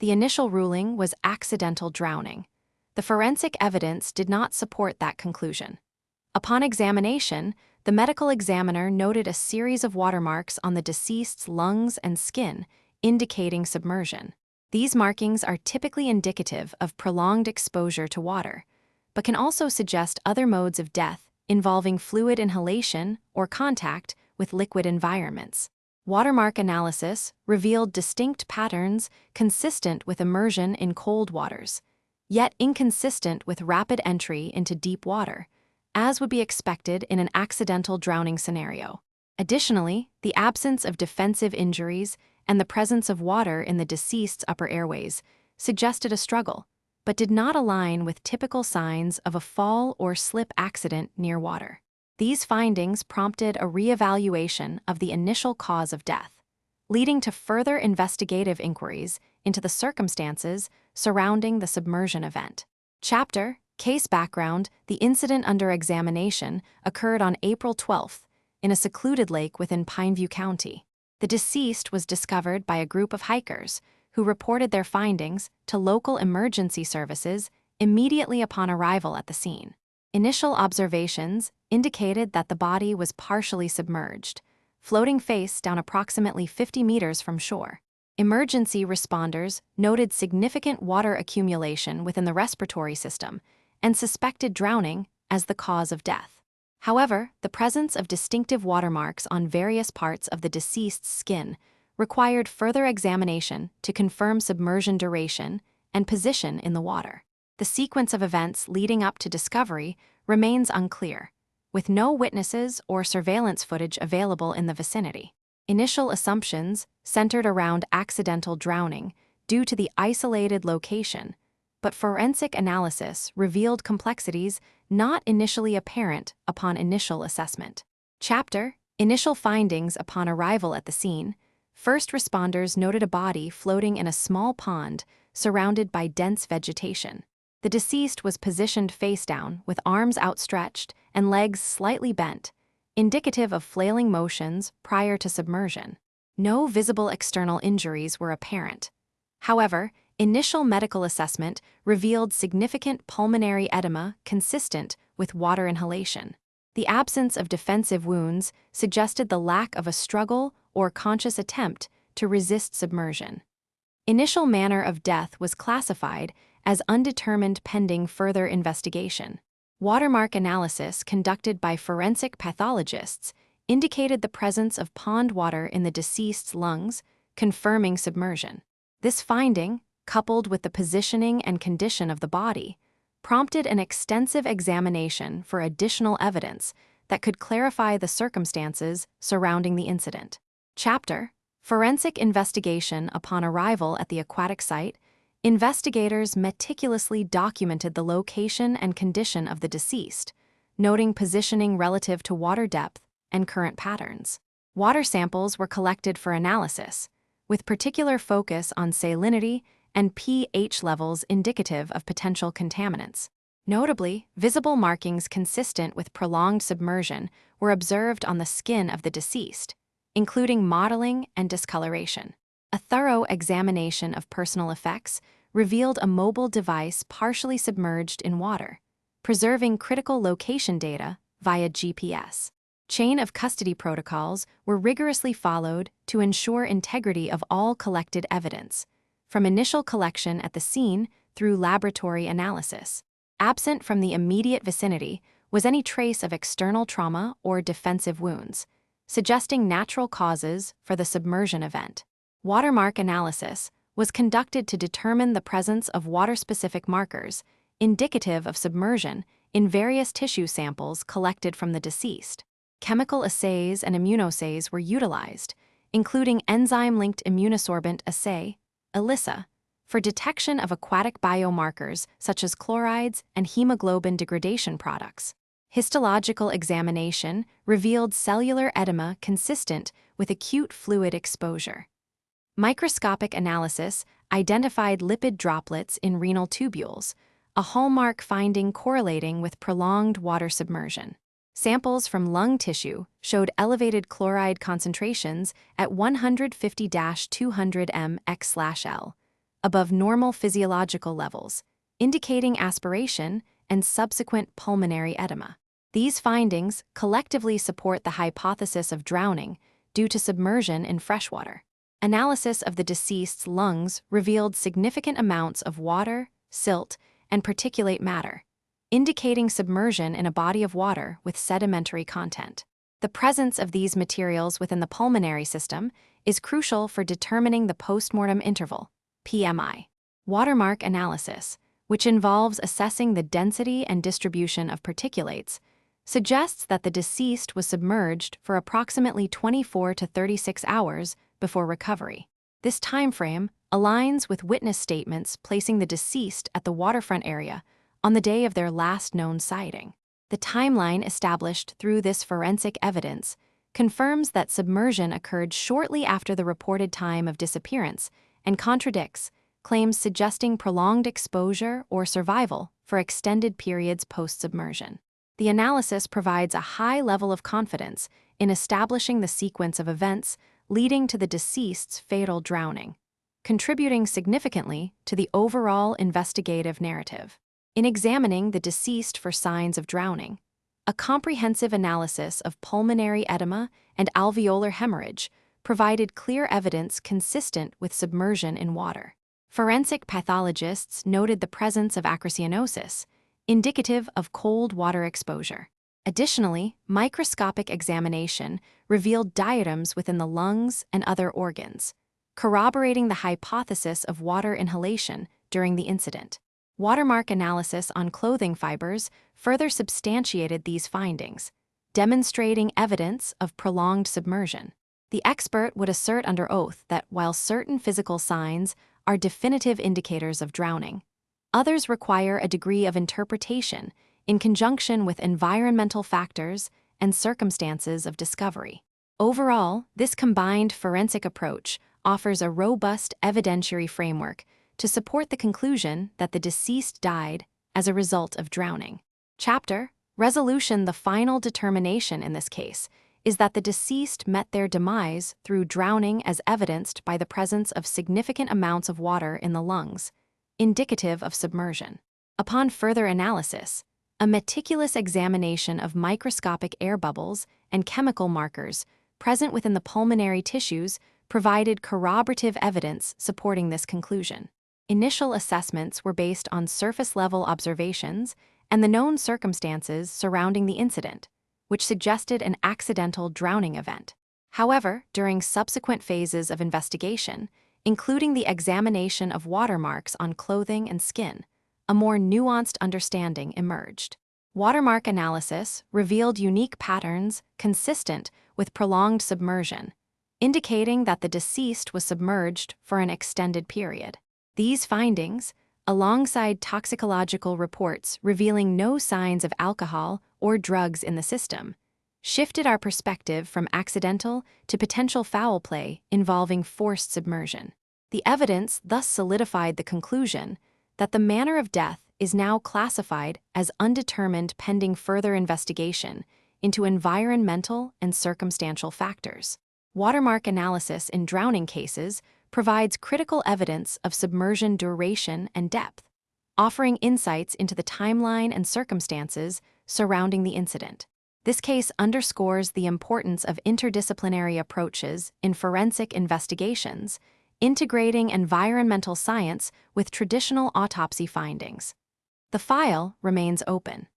The initial ruling was accidental drowning. The forensic evidence did not support that conclusion. Upon examination, the medical examiner noted a series of watermarks on the deceased's lungs and skin, indicating submersion. These markings are typically indicative of prolonged exposure to water, but can also suggest other modes of death involving fluid inhalation or contact with liquid environments. Watermark analysis revealed distinct patterns consistent with immersion in cold waters, yet inconsistent with rapid entry into deep water, as would be expected in an accidental drowning scenario. Additionally, the absence of defensive injuries and the presence of water in the deceased's upper airways suggested a struggle, but did not align with typical signs of a fall or slip accident near water. These findings prompted a reevaluation of the initial cause of death, leading to further investigative inquiries into the circumstances surrounding the submersion event. Chapter: Case Background. The incident under examination occurred on April 12th in a secluded lake within Pineview County. The deceased was discovered by a group of hikers who reported their findings to local emergency services immediately upon arrival at the scene. Initial observations indicated that the body was partially submerged, floating face down approximately 50 meters from shore. Emergency responders noted significant water accumulation within the respiratory system and suspected drowning as the cause of death. However, the presence of distinctive watermarks on various parts of the deceased's skin required further examination to confirm submersion duration and position in the water. The sequence of events leading up to discovery remains unclear, with no witnesses or surveillance footage available in the vicinity. Initial assumptions centered around accidental drowning due to the isolated location, but forensic analysis revealed complexities not initially apparent upon initial assessment. Chapter: Initial findings upon arrival at the scene. First responders noted a body floating in a small pond surrounded by dense vegetation. The deceased was positioned face down with arms outstretched and legs slightly bent, indicative of flailing motions prior to submersion. No visible external injuries were apparent. However, initial medical assessment revealed significant pulmonary edema consistent with water inhalation. The absence of defensive wounds suggested the lack of a struggle or conscious attempt to resist submersion. Initial manner of death was classified as undetermined pending further investigation. Watermark analysis conducted by forensic pathologists indicated the presence of pond water in the deceased's lungs, confirming submersion. This finding, coupled with the positioning and condition of the body, prompted an extensive examination for additional evidence that could clarify the circumstances surrounding the incident. Chapter: Forensic investigation. Upon arrival at the aquatic site, investigators meticulously documented the location and condition of the deceased, noting positioning relative to water depth and current patterns. Water samples were collected for analysis, with particular focus on salinity and pH levels indicative of potential contaminants. Notably, visible markings consistent with prolonged submersion were observed on the skin of the deceased, including mottling and discoloration. A thorough examination of personal effects revealed a mobile device partially submerged in water, preserving critical location data via GPS. Chain of custody protocols were rigorously followed to ensure integrity of all collected evidence, from initial collection at the scene through laboratory analysis. Absent from the immediate vicinity was any trace of external trauma or defensive wounds, suggesting natural causes for the submersion event. Watermark analysis was conducted to determine the presence of water-specific markers indicative of submersion in various tissue samples collected from the deceased. Chemical assays and immunoassays were utilized, including enzyme-linked immunosorbent assay, ELISA, for detection of aquatic biomarkers such as chlorides and hemoglobin degradation products. Histological examination revealed cellular edema consistent with acute fluid exposure. Microscopic analysis identified lipid droplets in renal tubules, a hallmark finding correlating with prolonged water submersion. Samples from lung tissue showed elevated chloride concentrations at 150-200 mg/L, above normal physiological levels, indicating aspiration and subsequent pulmonary edema. These findings collectively support the hypothesis of drowning due to submersion in freshwater. Analysis of the deceased's lungs revealed significant amounts of water, silt, and particulate matter, indicating submersion in a body of water with sedimentary content. The presence of these materials within the pulmonary system is crucial for determining the postmortem interval, PMI. Watermark analysis, which involves assessing the density and distribution of particulates, suggests that the deceased was submerged for approximately 24 to 36 hours before recovery. This timeframe aligns with witness statements placing the deceased at the waterfront area on the day of their last known sighting. The timeline established through this forensic evidence confirms that submersion occurred shortly after the reported time of disappearance and contradicts claims suggesting prolonged exposure or survival for extended periods post-submersion. The analysis provides a high level of confidence in establishing the sequence of events leading to the deceased's fatal drowning, contributing significantly to the overall investigative narrative. In examining the deceased for signs of drowning, a comprehensive analysis of pulmonary edema and alveolar hemorrhage provided clear evidence consistent with submersion in water. Forensic pathologists noted the presence of acrocyanosis, indicative of cold water exposure. Additionally, microscopic examination revealed diatoms within the lungs and other organs, corroborating the hypothesis of water inhalation during the incident. Watermark analysis on clothing fibers further substantiated these findings, demonstrating evidence of prolonged submersion. The expert would assert under oath that while certain physical signs are definitive indicators of drowning, others require a degree of interpretation in conjunction with environmental factors and circumstances of discovery. Overall, this combined forensic approach offers a robust evidentiary framework to support the conclusion that the deceased died as a result of drowning. Chapter Resolution. The final determination in this case is that the deceased met their demise through drowning as evidenced by the presence of significant amounts of water in the lungs, indicative of submersion. Upon further analysis, a meticulous examination of microscopic air bubbles and chemical markers present within the pulmonary tissues provided corroborative evidence supporting this conclusion. Initial assessments were based on surface-level observations and the known circumstances surrounding the incident, which suggested an accidental drowning event. However, during subsequent phases of investigation, including the examination of watermarks on clothing and skin, a more nuanced understanding emerged. Watermark analysis revealed unique patterns consistent with prolonged submersion, indicating that the deceased was submerged for an extended period. These findings, alongside toxicological reports revealing no signs of alcohol or drugs in the system, shifted our perspective from accidental to potential foul play involving forced submersion. The evidence thus solidified the conclusion that the manner of death is now classified as undetermined pending further investigation into environmental and circumstantial factors. Watermark analysis in drowning cases provides critical evidence of submersion duration and depth, offering insights into the timeline and circumstances surrounding the incident. This case underscores the importance of interdisciplinary approaches in forensic investigations, integrating environmental science with traditional autopsy findings. The file remains open.